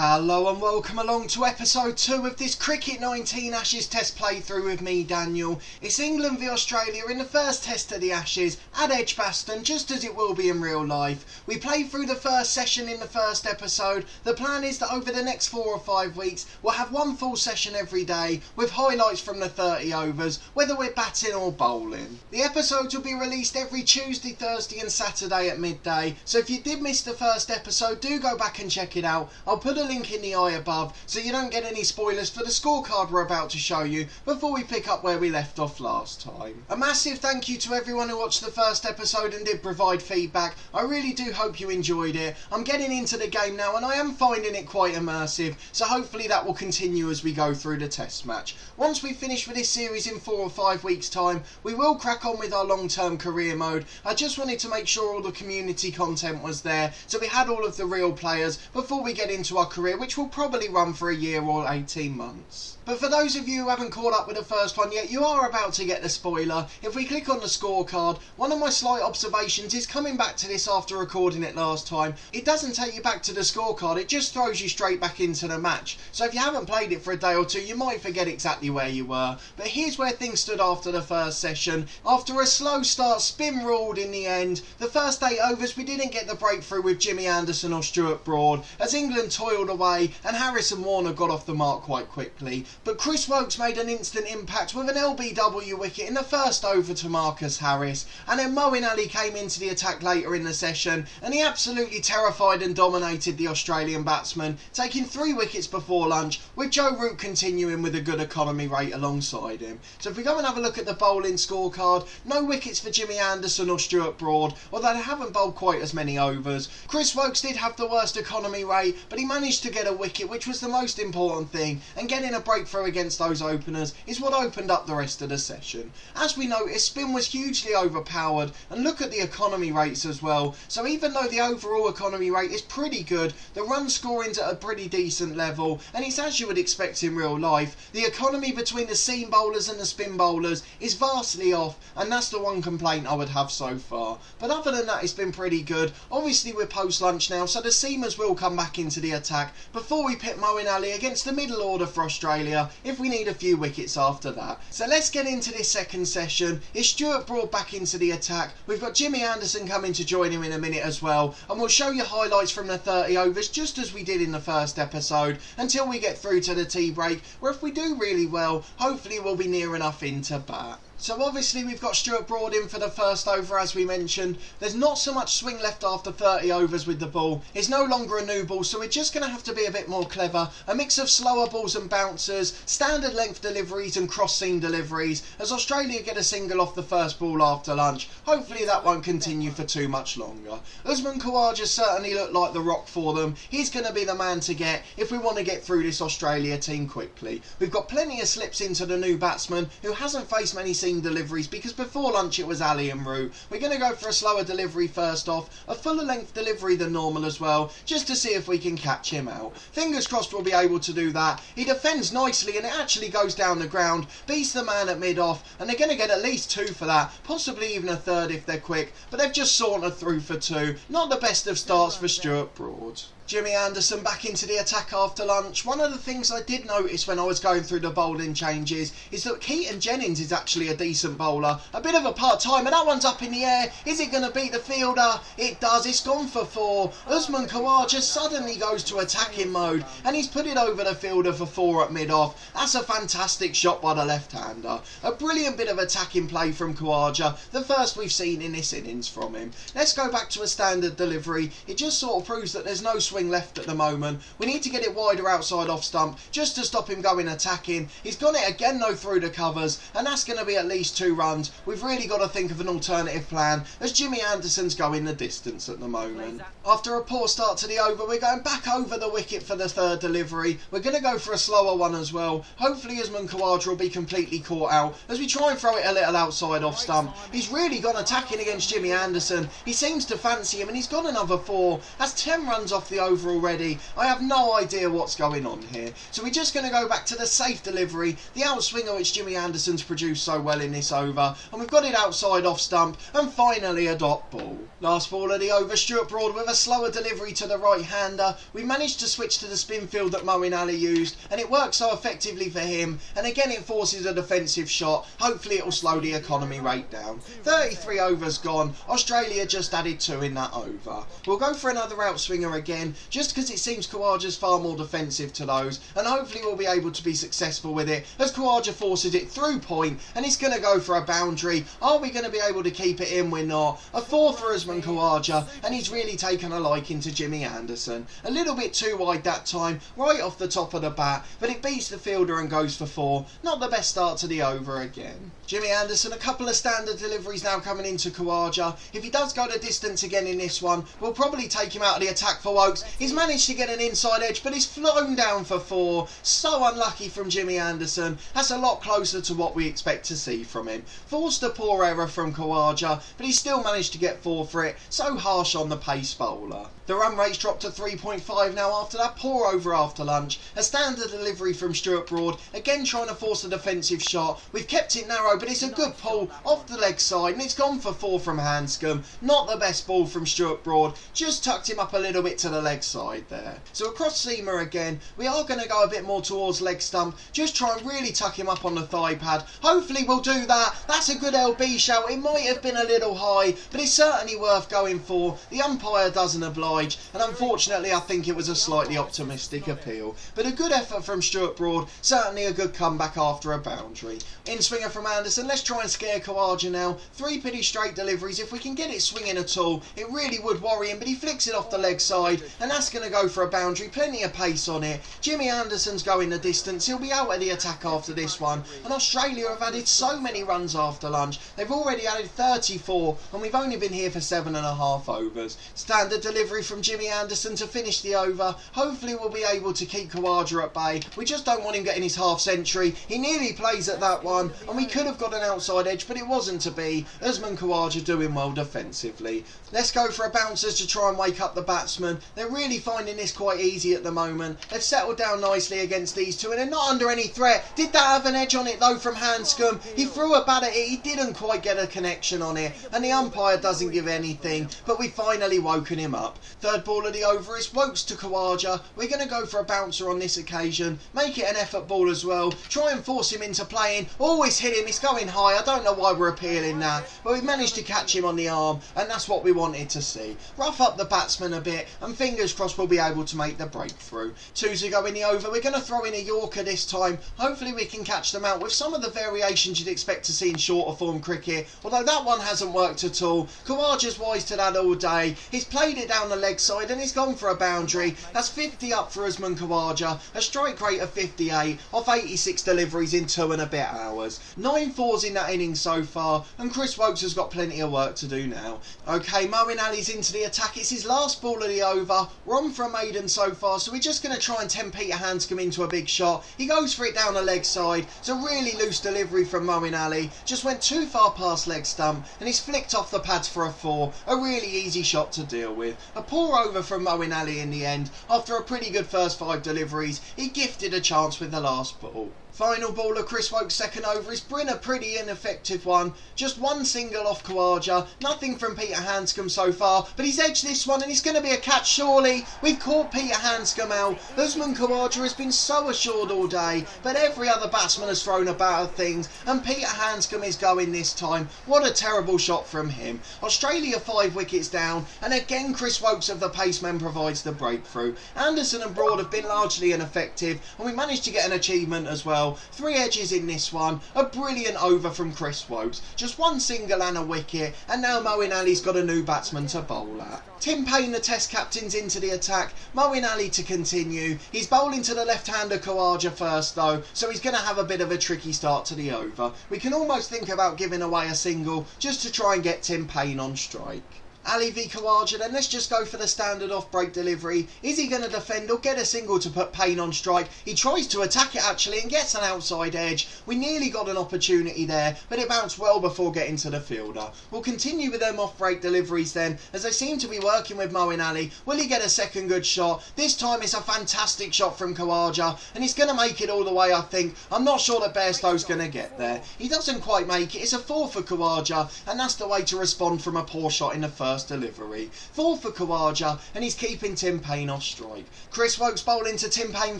Hello and welcome along to episode 2 of this Cricket 19 Ashes Test playthrough with me, Daniel. It's England v Australia in the first test of the Ashes at Edgbaston, just as it will be in real life. We played through the first session in the first episode. The plan is that over the next 4 or 5 weeks we'll have one full session every day with highlights from the 30 overs, whether we're batting or bowling. The episodes will be released every Tuesday, Thursday and Saturday at midday, so if you did miss the first episode, do go back and check it out. I'll put a link in the eye above so you don't get any spoilers for the scorecard we're about to show you before we pick up where we left off last time. A massive thank you to everyone who watched the first episode and did provide feedback. I really do hope you enjoyed it. I'm getting into the game now and I am finding it quite immersive, so hopefully that will continue as we go through the test match. Once we finish with this series in 4 or 5 weeks time, we will crack on with our long-term career mode. I just wanted to make sure all the community content was there, so we had all of the real players before we get into our career, which will probably run for a year or 18 months. But for those of you who haven't caught up with the first one yet, you are about to get the spoiler. If we click on the scorecard, one of my slight observations is coming back to this after recording it last time. It doesn't take you back to the scorecard, it just throws you straight back into the match. So if you haven't played it for a day or two, you might forget exactly where you were. But here's where things stood after the first session. After a slow start, spin ruled in the end. The first 8 overs we didn't get the breakthrough with Jimmy Anderson or Stuart Broad, as England toiled away and Harrison Warner got off the mark quite quickly. But Chris Woakes made an instant impact with an LBW wicket in the first over to Marcus Harris, and then Moeen Ali came into the attack later in the session and he absolutely terrified and dominated the Australian batsman, taking 3 wickets before lunch, with Joe Root continuing with a good economy rate alongside him. So if we go and have a look at the bowling scorecard, no wickets for Jimmy Anderson or Stuart Broad, although they haven't bowled quite as many overs. Chris Woakes did have the worst economy rate, but he managed to get a wicket, which was the most important thing, and getting a breakthrough against those openers is what opened up the rest of the session. As we noticed, spin was hugely overpowered, and look at the economy rates as well. So even though the overall economy rate is pretty good, the run scoring's at a pretty decent level, and it's as you would expect in real life. The economy between the seam bowlers and the spin bowlers is vastly off, and that's the one complaint I would have so far. But other than that, it's been pretty good. Obviously we're post lunch now, so the seamers will come back into the attack before we pit Moeen Ali against the middle order for Australia if we need a few wickets after that. So let's get into this second session. It's Stuart Broad back into the attack. We've got Jimmy Anderson coming to join him in a minute as well, and we'll show you highlights from the 30 overs just as we did in the first episode until we get through to the tea break, where if we do really well, hopefully we'll be near enough into bat. So obviously we've got Stuart Broad in for the first over, as we mentioned. There's not so much swing left after 30 overs with the ball. It's no longer a new ball, so we're just going to have to be a bit more clever. A mix of slower balls and bouncers, standard length deliveries and cross-seam deliveries, as Australia get a single off the first ball after lunch. Hopefully that won't continue for too much longer. Usman Khawaja certainly looked like the rock for them. He's going to be the man to get if we want to get through this Australia team quickly. We've got plenty of slips into the new batsman, who hasn't faced many deliveries because before lunch it was Ali and Root. We're going to go for a slower delivery first off, a fuller length delivery than normal as well, just to see if we can catch him out. Fingers crossed we'll be able to do that. He defends nicely and it actually goes down the ground, beats the man at mid-off, and they're going to get at least 2 for that, possibly even a third if they're quick, but they've just sauntered through for 2. Not the best of starts for Stuart Broad. Jimmy Anderson back into the attack after lunch. One of the things I did notice when I was going through the bowling changes is that Keaton Jennings is actually a decent bowler. A bit of a part-time, and that one's up in the air. Is it going to beat the fielder? It does. It's gone for 4. Usman Khawaja suddenly goes to attacking mode, and he's put it over the fielder for 4 at mid-off. That's a fantastic shot by the left-hander. A brilliant bit of attacking play from Khawaja, the first we've seen in this innings from him. Let's go back to a standard delivery. It just sort of proves that there's no swing left at the moment. We need to get it wider outside off stump just to stop him going attacking. He's got it again though through the covers, and that's going to be at least 2 runs. We've really got to think of an alternative plan, as Jimmy Anderson's going the distance at the moment. After a poor start to the over, we're going back over the wicket for the third delivery. We're going to go for a slower one as well. Hopefully Usman Khawaja will be completely caught out as we try and throw it a little outside off stump. He's really gone attacking against Jimmy Anderson. He seems to fancy him and he's got another 4. That's 10 runs off the over already. I have no idea what's going on here. So we're just going to go back to the safe delivery, the outswinger which Jimmy Anderson's produced so well in this over, and we've got it outside off stump, and finally a dot ball. Last ball of the over, Stuart Broad with a slower delivery to the right-hander. We managed to switch to the spin field that Moeen Ali used, and it worked so effectively for him, and again it forces a defensive shot. Hopefully it will slow the economy rate down. 33 overs gone, Australia just added 2 in that over. We'll go for another outswinger again, just because it seems Khawaja's far more defensive to those, and hopefully we'll be able to be successful with it, as Khawaja forces it through point, and he's going to go for a boundary. Are we going to be able to keep it in? We're not. A 4 for Usman Khawaja, and he's really taken a liking to Jimmy Anderson. A little bit too wide that time, right off the top of the bat, but it beats the fielder and goes for 4. Not the best start to the over again. Jimmy Anderson, a couple of standard deliveries now coming into Khawaja. If he does go the distance again in this one, we'll probably take him out of the attack for Woakes. He's managed to get an inside edge, but he's flown down for 4. So unlucky from Jimmy Anderson. That's a lot closer to what we expect to see from him. Forced a poor error from Khawaja, but he still managed to get 4 for it. So harsh on the pace bowler. The run rate's dropped to 3.5 now after that poor over after lunch. A standard delivery from Stuart Broad, again trying to force a defensive shot. We've kept it narrow, but it's a good pull off the leg side, and it's gone for 4 from Hanscom. Not the best ball from Stuart Broad, just tucked him up a little bit to the leg side there. So across seamer again, we are going to go a bit more towards leg stump, just try and really tuck him up on the thigh pad. Hopefully we'll do that. That's a good LB shout. It might have been a little high, but it's certainly worth going for. The umpire doesn't oblige, and unfortunately I think it was a slightly optimistic appeal. But a good effort from Stuart Broad, certainly a good comeback after a boundary. In swinger from Anderson, let's try and scare Khawaja now. 3 pretty straight deliveries. If we can get it swinging at all, it really would worry him, but he flicks it off the leg side, and that's going to go for a boundary. Plenty of pace on it. Jimmy Anderson's going the distance. He'll be out of the attack after this one, and Australia have added so many runs after lunch. They've already added 34, and we've only been here for 7.5 overs. Standard delivery from Jimmy Anderson to finish the over. Hopefully we'll be able to keep Khawaja at bay. We just don't want him getting his half century. He nearly plays at that one, and we could have got an outside edge, but it wasn't to be. Usman Khawaja doing well defensively. Let's go for a bouncers to try and wake up the batsmen. They're really finding this quite easy at the moment. They've settled down nicely against these two, and they're not under any threat. Did that have an edge on it though from Hanscom? He threw a bat at it, he didn't quite get a connection on it, and the umpire doesn't give anything, but we finally woken him up. Third ball of the over is Woakes to Khawaja. We're going to go for a bouncer on this occasion, make it an effort ball as well, try and force him into playing. Always hit him, it's going high. I don't know why we're appealing that, but we've managed to catch him on the arm, and that's what we wanted to see. Rough up the batsman a bit, and fingers crossed we'll be able to make the breakthrough. 2 to go in the over. We're going to throw in a Yorker this time. Hopefully we can catch them out with some of the variations you'd expect to see in shorter form cricket, although that one hasn't worked at all. Khawaja's wise to that all day. He's played it down the leg side, and he's gone for a boundary. That's 50 up for Usman Khawaja, a strike rate of 58 off 86 deliveries in 2 and a bit hours. 9 fours in that innings so far, and Chris Woakes has got plenty of work to do now. Okay, Moeen Ali's into the attack. It's his last ball of the over. We're on for a maiden so far, so we're just going to try and tempt Peter Hanscom into a big shot. He goes for it down the leg side. It's a really loose delivery from Moeen Ali. Just went too far past leg stump, and he's flicked off the pads for a 4. A really easy shot to deal with. A poor over from Moeen Ali in the end. After a pretty good first 5 deliveries, he gifted a chance with the last ball. Final ball of Chris Woakes' second over is Bryn, a pretty ineffective one. Just 1 single off Khawaja. Nothing from Peter Hanscom so far, but he's edged this one, and it's going to be a catch surely. We've caught Peter Hanscom out. Usman Khawaja has been so assured all day, but every other batsman has thrown about things, and Peter Hanscom is going this time. What a terrible shot from him. Australia 5 wickets down, and again Chris Woakes of the Pacemen provides the breakthrough. Anderson and Broad have been largely ineffective, and we managed to get an achievement as well. 3 edges in this one. A brilliant over from Chris Woakes. Just 1 single and a wicket, and now Moeen Ali's got a new batsman to bowl at. Tim Paine, the Test captain's into the attack. Moeen Ali to continue. He's bowling to the left-hander Khawaja first though, so he's going to have a bit of a tricky start to the over. We can almost think about giving away a single just to try and get Tim Paine on strike. Ali v Khawaja then, let's just go for the standard off-break delivery. Is he going to defend or get a single to put Payne on strike? He tries to attack it actually and gets an outside edge. We nearly got an opportunity there, but it bounced well before getting to the fielder. We'll continue with them off-break deliveries then, as they seem to be working with Moeen Ali. Will he get a second good shot? This time it's a fantastic shot from Khawaja, and he's going to make it all the way, I think. I'm not sure that Bairstow's going to get there. He doesn't quite make it. It's a 4 for Khawaja, and that's the way to respond from a poor shot in the first delivery. 4 for Khawaja, and he's keeping Tim Payne off strike. Chris Woakes bowling to Tim Payne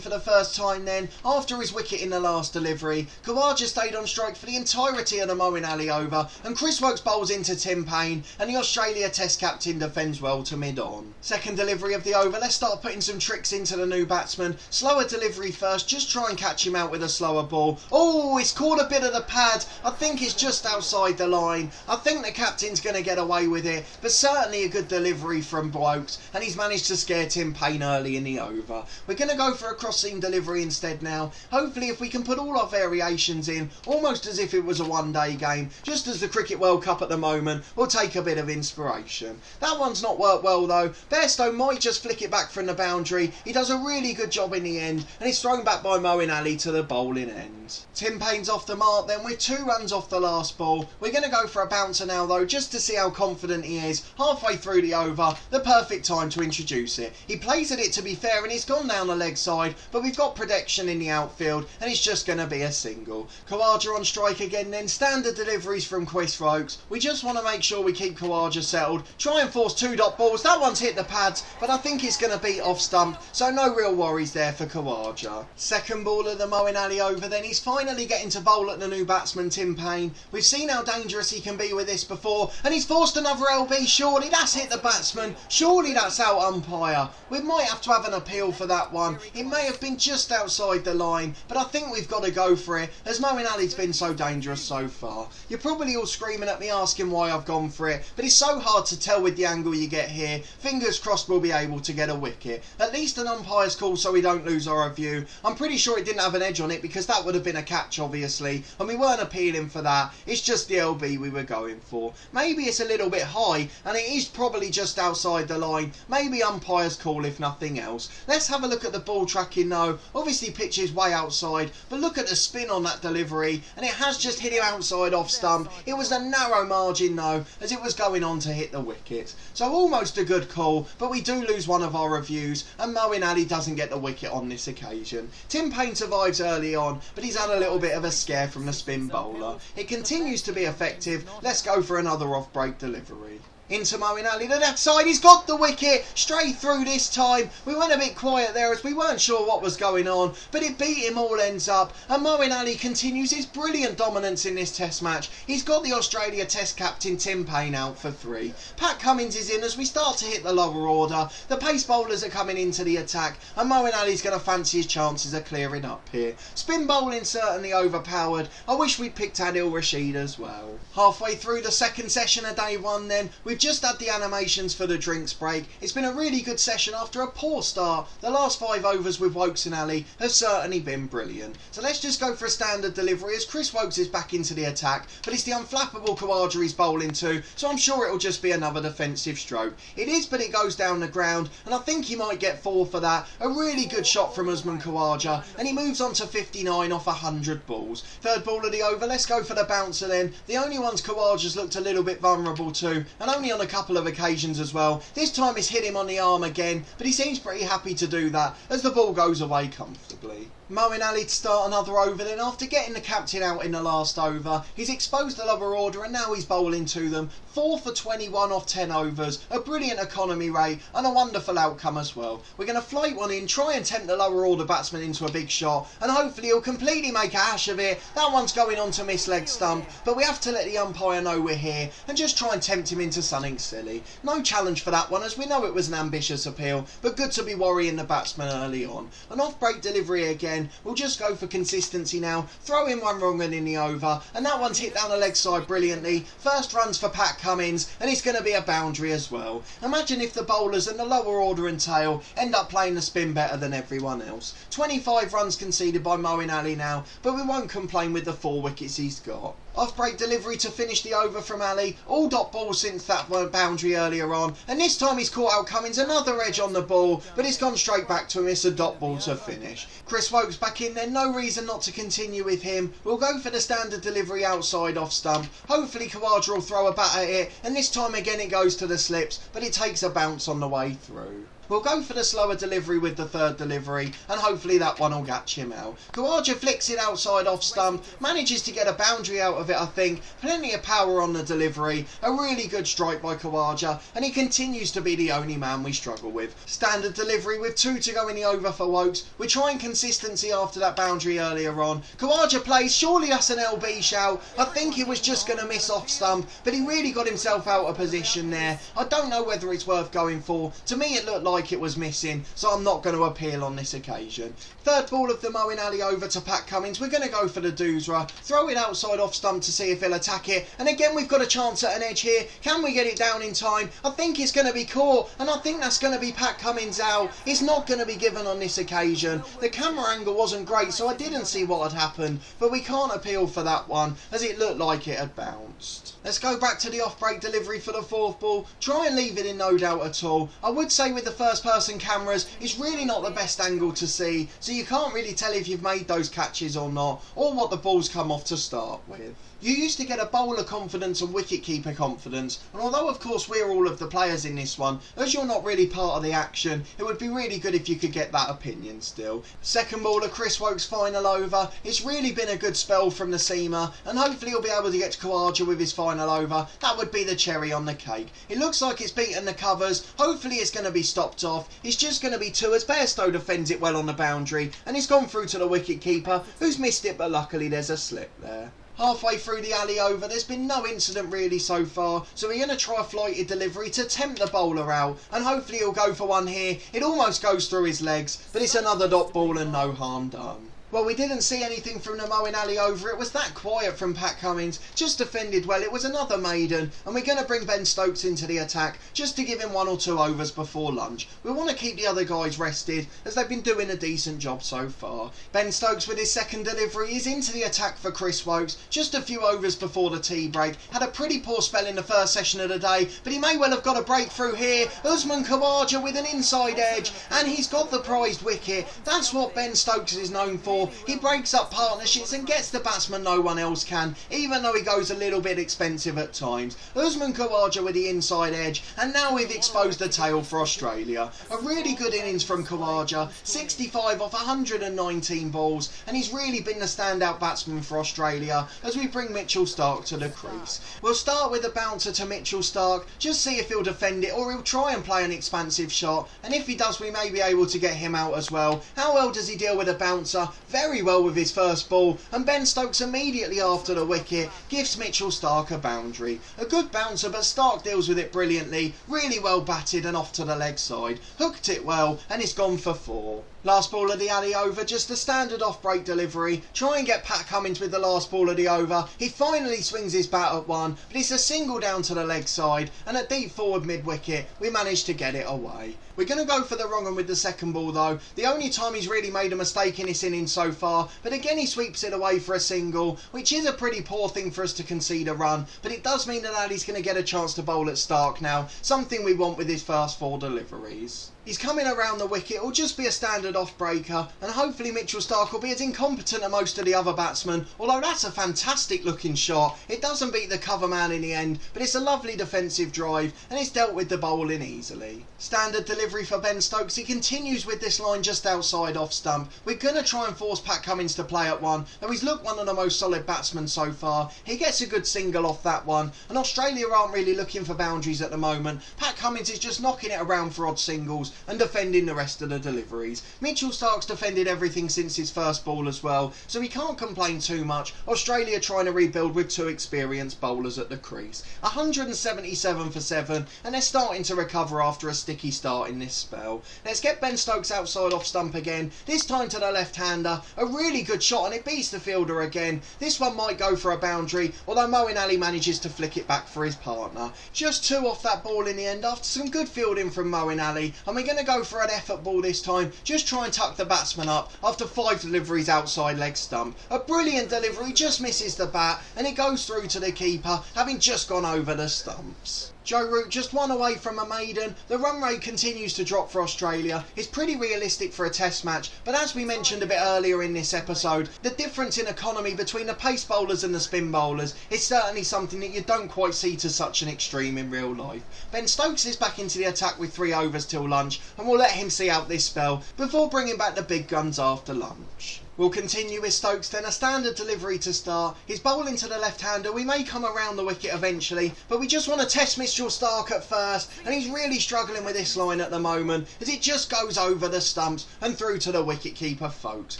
for the first time then, after his wicket in the last delivery. Khawaja stayed on strike for the entirety of the Moeen Ali over, and Chris Woakes bowls into Tim Payne, and the Australia Test captain defends well to mid-on. Second delivery of the over, let's start putting some tricks into the new batsman. Slower delivery first, just try and catch him out with a slower ball. Oh, it's caught a bit of the pad. I think it's just outside the line. I think the captain's going to get away with it, but certainly a good delivery from Woakes, and he's managed to scare Tim Payne early in the over. We're going to go for a cross-seam delivery instead now. Hopefully if we can put all our variations in, almost as if it was a one-day game, just as the Cricket World Cup at the moment, we'll take a bit of inspiration. That one's not worked well though. Bairstow might just flick it back from the boundary. He does a really good job in the end, and it's thrown back by Moeen Ali to the bowling end. Tim Payne's off the mark then with 2 runs off the last ball. We're going to go for a bouncer now though, just to see how confident he is. Halfway through the over, the perfect time to introduce it. He plays at it to be fair, and he's gone down the leg side, but we've got protection in the outfield, and it's just going to be a single. Khawaja on strike again then, standard deliveries from Chris Woakes. We just want to make sure we keep Khawaja settled. Try and force 2 dot balls. That one's hit the pads, but I think it's going to beat off stump, so no real worries there for Khawaja. Second ball of the Moeen Ali over then, he's finally getting to bowl at the new batsman Tim Payne. We've seen how dangerous he can be with this before, and he's forced another LB. Surely that's hit the batsman. Surely that's out umpire. We might have to have an appeal for that one. It may have been just outside the line, but I think we've got to go for it, as Moeen Ali's been so dangerous so far. You're probably all screaming at me asking why I've gone for it, but it's so hard to tell with the angle you get here. Fingers crossed we'll be able to get a wicket. At least an umpire's call so we don't lose our review. I'm pretty sure it didn't have an edge on it, because that would have been a catch obviously, and we weren't appealing for that. It's just the LB we were going for. Maybe it's a little bit high, and it is probably just outside the line. Maybe umpire's call if nothing else. Let's have a look at the ball tracking though. Obviously pitch is way outside, but look at the spin on that delivery, and it has just hit him outside off stump. It was a narrow margin though, as it was going on to hit the wicket. So almost a good call, but we do lose one of our reviews, and Moeen Ali doesn't get the wicket on this occasion. Tim Payne survives early on, but he's had a little bit of a scare from the spin bowler. It continues to be effective. Let's go for another off-break delivery. Into Moeen Ali to that side, he's got the wicket, straight through this time. We went a bit quiet there as we weren't sure what was going on, but it beat him all ends up, and Moeen Ali continues his brilliant dominance in this test match. He's got the Australia Test captain Tim Payne out for 3. Pat Cummins is in as we start to hit the lower order. The pace bowlers are coming into the attack, and Moeen Ali's going to fancy his chances of clearing up here. Spin bowling certainly overpowered. I wish we'd picked Adil Rashid as well. Halfway through the second session of day 1 then, we've just had the animations for the drinks break. It's been a really good session after a poor start. The last 5 overs with Woakes and Ali have certainly been brilliant. So let's just go for a standard delivery as Chris Woakes is back into the attack, but it's the unflappable Khawaja he's bowling to, so I'm sure it'll just be another defensive stroke. It is, but it goes down the ground, and I think he might get 4 for that. A really good shot from Usman Khawaja, and he moves on to 59 off 100 balls. Third ball of the over, let's go for the bouncer then. The only ones Khawaja's looked a little bit vulnerable to, and only on a couple of occasions as well. This time it's hit him on the arm again, but he seems pretty happy to do that as the ball goes away comfortably. Moeen Ali to start another over then. After getting the captain out in the last over, he's exposed the lower order and now he's bowling to them. 4 for 21 off 10 overs, a brilliant economy rate and a wonderful outcome as well. We're going to float one in, try and tempt the lower order batsman into a big shot, and hopefully he'll completely make a hash of it. That one's going on to miss leg stump, but we have to let the umpire know we're here and just try and tempt him into something silly. No challenge for that one, as we know it was an ambitious appeal, but good to be worrying the batsman early on. An off-break delivery again. We'll just go for consistency now. Throw in one wrong and in the over, and that one's hit down the leg side brilliantly. First runs for Pat Cummins, and it's going to be a boundary as well. Imagine if the bowlers and the lower order and tail end up playing the spin better than everyone else. 25 runs conceded by Moeen Ali now, but we won't complain with the 4 wickets he's got. Off-break delivery to finish the over from Ali. All dot balls since that boundary earlier on. And this time he's caught out Cummins. Another edge on the ball, but it's gone straight back to him. It's a dot ball to finish. Chris Woakes back in there. No reason not to continue with him. We'll go for the standard delivery outside off stump. Hopefully Khawaja will throw a bat at it. And this time again it goes to the slips, but it takes a bounce on the way through. We'll go for the slower delivery with the third delivery, and hopefully that one will catch him out. Khawaja flicks it outside off stump, manages to get a boundary out of it, I think. Plenty of power on the delivery. A really good strike by Khawaja, and he continues to be the only man we struggle with. Standard delivery with 2 to go in the over for Woakes. We're trying consistency after that boundary earlier on. Khawaja plays, surely that's an LB shout. I think he was just going to miss off stump, but he really got himself out of position there. I don't know whether it's worth going for. To me it looked like it was missing, so I'm not going to appeal on this occasion. Third ball of the Moeen Ali over to Pat Cummins. We're going to go for the Doosra, throw it outside off stump to see if he'll attack it, and again we've got a chance at an edge here. Can we get it down in time? I think it's going to be caught, and I think that's going to be Pat Cummins out. It's not going to be given on this occasion. The camera angle wasn't great, so I didn't see what had happened, but we can't appeal for that one, as it looked like it had bounced. Let's go back to the off-break delivery for the fourth ball. Try and leave it in no doubt at all. I would say with the first person cameras, it's really not the best angle to see, so you can't really tell if you've made those catches or not, or what the ball's come off to start with. You used to get a bowler confidence and wicket-keeper confidence, and although of course we're all of the players in this one, as you're not really part of the action, it would be really good if you could get that opinion still. Second ball of Chris Woakes' final over. It's really been a good spell from the seamer, and hopefully he'll be able to get to Khawaja with his final over. That would be the cherry on the cake. It looks like it's beaten the covers. Hopefully it's going to be stopped off. It's just going to be 2 as Bairstow defends it well on the boundary, and it's gone through to the wicket-keeper, who's missed it, but luckily there's a slip there. Halfway through the alley over, there's been no incident really so far, so we're going to try a flighted delivery to tempt the bowler out, and hopefully he'll go for one here. It almost goes through his legs, but it's another dot ball and no harm done. Well, we didn't see anything from the Moeen Ali over. It was that quiet from Pat Cummins. Just defended well. It was another maiden. And we're going to bring Ben Stokes into the attack just to give him 1 or 2 overs before lunch. We want to keep the other guys rested as they've been doing a decent job so far. Ben Stokes with his second delivery is into the attack for Chris Woakes. Just a few overs before the tea break. Had a pretty poor spell in the first session of the day, but he may well have got a breakthrough here. Usman Khawaja with an inside edge, and he's got the prized wicket. That's what Ben Stokes is known for. He breaks up partnerships and gets the batsman no one else can, even though he goes a little bit expensive at times. Usman Khawaja with the inside edge, and now we've exposed the tail for Australia. A really good innings from Khawaja, 65 off 119 balls, and he's really been the standout batsman for Australia as we bring Mitchell Starc to the crease. We'll start with a bouncer to Mitchell Starc, just see if he'll defend it or he'll try and play an expansive shot, and if he does we may be able to get him out as well. How well does he deal with a bouncer? Very well with his first ball, and Ben Stokes immediately after the wicket gives Mitchell Starc a boundary. A good bouncer, but Starc deals with it brilliantly, really well batted and off to the leg side. Hooked it well and it's gone for 4. Last ball of the alley over, just a standard off-break delivery. Try and get Pat Cummins with the last ball of the over. He finally swings his bat at one, but it's a single down to the leg side, and at deep forward mid-wicket, we managed to get it away. We're going to go for the wrong one with the second ball though. The only time he's really made a mistake in this innings so far, but again he sweeps it away for a single, which is a pretty poor thing for us to concede a run, but it does mean that Ali's going to get a chance to bowl at Starc now, something we want with his first 4 deliveries. He's coming around the wicket, it'll just be a standard off-breaker, and hopefully Mitchell Starc will be as incompetent as most of the other batsmen, although that's a fantastic looking shot. It doesn't beat the cover man in the end, but it's a lovely defensive drive, and it's dealt with the bowling easily. Standard delivery for Ben Stokes, he continues with this line just outside off stump. We're going to try and force Pat Cummins to play at one, though he's looked one of the most solid batsmen so far. He gets a good single off that one, and Australia aren't really looking for boundaries at the moment. Pat Cummins is just knocking it around for odd singles, and defending the rest of the deliveries. Mitchell Starc's defended everything since his first ball as well, so he can't complain too much. Australia trying to rebuild with 2 experienced bowlers at the crease. 177 for 7, and they're starting to recover after a sticky start in this spell. Let's get Ben Stokes outside off stump again, this time to the left-hander, fielder. A really good shot and it beats the fielder again. This one might go for a boundary, although Moeen Ali manages to flick it back for his partner. Just 2 off that ball in the end after some good fielding from Moeen Ali, and we're going to go for an effort ball this time. Just try and tuck the batsman up after 5 deliveries outside leg stump. A brilliant delivery, just misses the bat and it goes through to the keeper, having just gone over the stumps. Joe Root just 1 away from a maiden. The run rate continues to drop for Australia. It's pretty realistic for a test match, but as we mentioned a bit earlier in this episode, the difference in economy between the pace bowlers and the spin bowlers is certainly something that you don't quite see to such an extreme in real life. Ben Stokes is back into the attack with 3 overs till lunch, and we'll let him see out this spell before bringing back the big guns after lunch. We'll continue with Stokes then, a standard delivery to start. He's bowling to the left-hander. We may come around the wicket eventually, but we just want to test Mitchell Starc at first, and he's really struggling with this line at the moment as it just goes over the stumps and through to the wicket-keeper Folkes.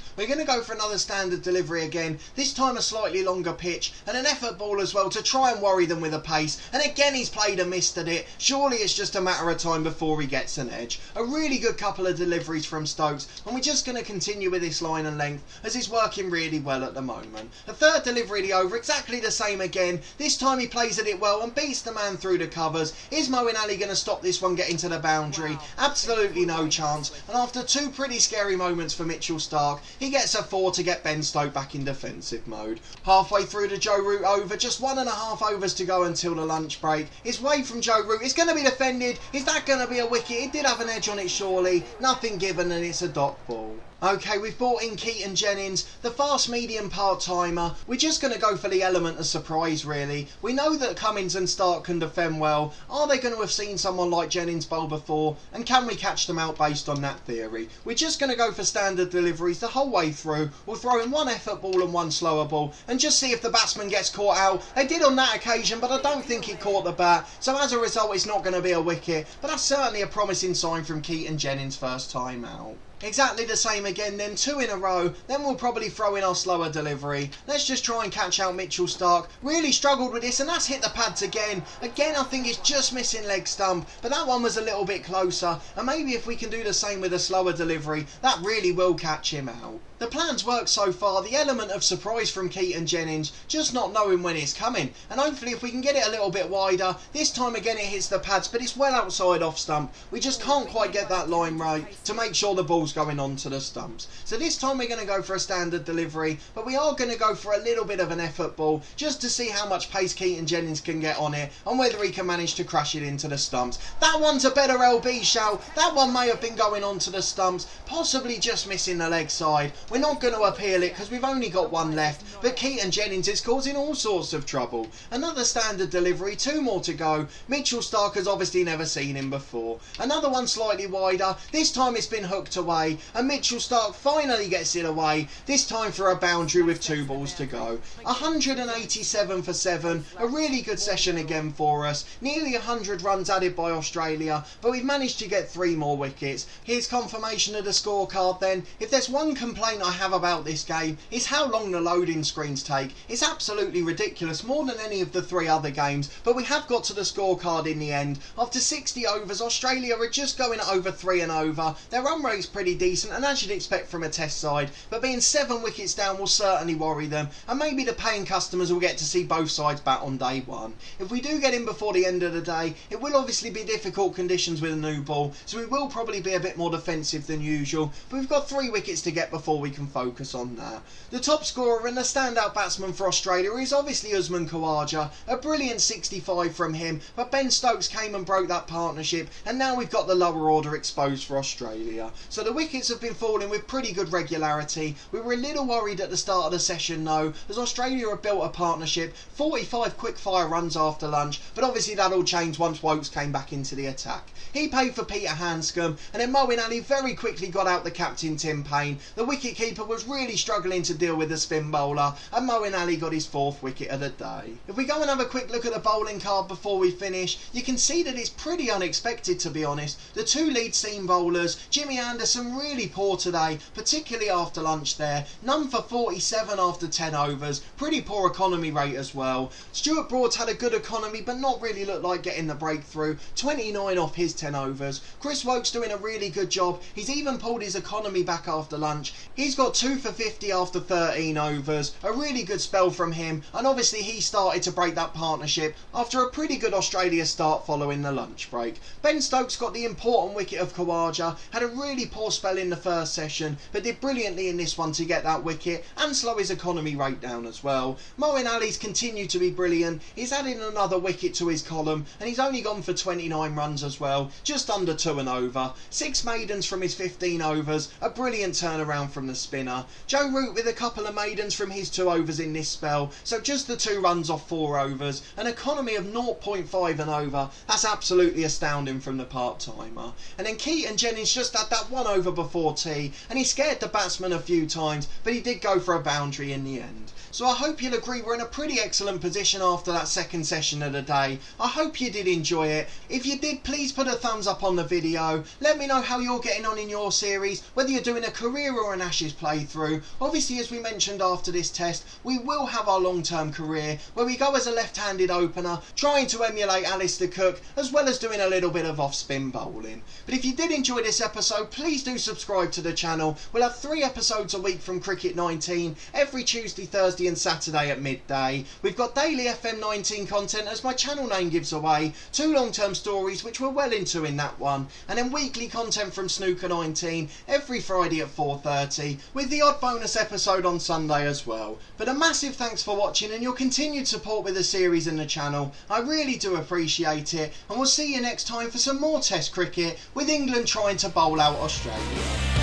We're going to go for another standard delivery again, this time a slightly longer pitch and an effort ball as well to try and worry them with a pace, and again he's played and missed at it. Surely it's just a matter of time before he gets an edge. A really good couple of deliveries from Stokes, and we're just going to continue with this line and length as he's working really well at the moment. A third delivery of the over, exactly the same again. This time he plays at it well and beats the man through the covers. Is Moeen Ali going to stop this one getting to the boundary? Absolutely no chance. And after 2 pretty scary moments for Mitchell Starc, he gets a 4 to get Ben Stokes back in defensive mode. Halfway through the Joe Root over, just 1.5 overs to go until the lunch break. It's way from Joe Root. It's going to be defended. Is that going to be a wicket? It did have an edge on it surely. Nothing given and it's a dot ball. Okay, we've brought in Keaton Jennings, the fast medium part-timer. We're just going to go for the element of surprise really. We know that Cummins and Starc can defend well. Are they going to have seen someone like Jennings bowl before? And can we catch them out based on that theory? We're just going to go for standard deliveries the whole way through. We'll throw in 1 effort ball and 1 slower ball and just see if the batsman gets caught out. They did on that occasion, but I don't think it caught the bat. So as a result, it's not going to be a wicket. But that's certainly a promising sign from Keaton Jennings' first time out. Exactly the same again then, 2 in a row, then we'll probably throw in our slower delivery. Let's just try and catch out Mitchell Starc. Really struggled with this and that's hit the pads again. Again I think it's just missing leg stump, but that one was a little bit closer, and maybe if we can do the same with a slower delivery, that really will catch him out. The plan's worked so far, the element of surprise from Keaton Jennings, just not knowing when it's coming, and hopefully if we can get it a little bit wider, this time again it hits the pads, but it's well outside off stump. We just can't quite get that line right to make sure the ball's going on to the stumps. So this time we're going to go for a standard delivery, but we are going to go for a little bit of an effort ball, just to see how much pace Keaton Jennings can get on it, and whether he can manage to crash it into the stumps. That one's a better LB shout. That one may have been going on to the stumps, possibly just missing the leg side. We're not going to appeal it because we've only got 1 left, but Keaton Jennings is causing all sorts of trouble. Another standard delivery, 2 more to go. Mitchell Starc has obviously never seen him before. Another one slightly wider, this time it's been hooked away, and Mitchell Starc finally gets it away, this time for a boundary with 2 balls to go. 187 for 7, a really good session again for us. Nearly 100 runs added by Australia, but we've managed to get 3 more wickets. Here's confirmation of the scorecard then. If there's one complaint I have about this game, it's how long the loading screens take. It's absolutely ridiculous, more than any of the 3 other games, but we have got to the scorecard in the end. After 60 overs, Australia are just going at over 3 and over. Their run rate's pretty decent, and as you'd expect from a test side, but being 7 wickets down will certainly worry them, and maybe the paying customers will get to see both sides bat on day 1. If we do get in before the end of the day, it will obviously be difficult conditions with a new ball, so we will probably be a bit more defensive than usual, but we've got 3 wickets to get before we can focus on that. The top scorer and the standout batsman for Australia is obviously Usman Khawaja, a brilliant 65 from him, but Ben Stokes came and broke that partnership, and now we've got the lower order exposed for Australia. So the wickets have been falling with pretty good regularity. We were a little worried at the start of the session though, as Australia have built a partnership, 45 quick fire runs after lunch, but obviously that all changed once Woakes came back into the attack. He paid for Peter Handscomb, and then Moeen Ali very quickly got out the captain Tim Paine. The wicket-keeper was really struggling to deal with the spin bowler, and Moeen Ali got his 4th wicket of the day. If we go and have a quick look at the bowling card before we finish, you can see that it's pretty unexpected to be honest. The 2 lead seam bowlers, Jimmy Anderson Robinson really poor today, particularly after lunch there. None for 47 after 10 overs. Pretty poor economy rate as well. Stuart Broad's had a good economy but not really looked like getting the breakthrough. 29 off his 10 overs. Chris Woakes doing a really good job. He's even pulled his economy back after lunch. He's got 2 for 50 after 13 overs. A really good spell from him, and obviously he started to break that partnership after a pretty good Australia start following the lunch break. Ben Stokes got the important wicket of Khawaja, had a really poor spell in the first session but did brilliantly in this one to get that wicket and slow his economy rate down as well. Moeen Ali's continued to be brilliant. He's added another wicket to his column and he's only gone for 29 runs as well, just under 2 and over. 6 maidens from his 15 overs, a brilliant turnaround from the spinner. Joe Root with a couple of maidens from his 2 overs in this spell, so just the 2 runs off 4 overs, an economy of 0.5 and over. That's absolutely astounding from the part-timer. And then Keaton Jennings just had that 1 over before tea and he scared the batsman a few times, but he did go for a boundary in the end. So I hope you'll agree we're in a pretty excellent position after that second session of the day. I hope you did enjoy it. If you did, please put a thumbs up on the video. Let me know how you're getting on in your series, whether you're doing a career or an Ashes playthrough. Obviously, as we mentioned after this test, we will have our long-term career where we go as a left-handed opener, trying to emulate Alistair Cook, as well as doing a little bit of off-spin bowling. But if you did enjoy this episode, please do subscribe to the channel. We'll have 3 episodes a week from Cricket 19, every Tuesday, Thursday and Saturday at midday. We've got daily FM19 content, as my channel name gives away, 2 long-term stories which we're well into in that one, and then weekly content from Snooker 19 every Friday at 4:30, with the odd bonus episode on Sunday as well. But a massive thanks for watching and your continued support with the series and the channel. I really do appreciate it, and we'll see you next time for some more Test cricket with England trying to bowl out Australia.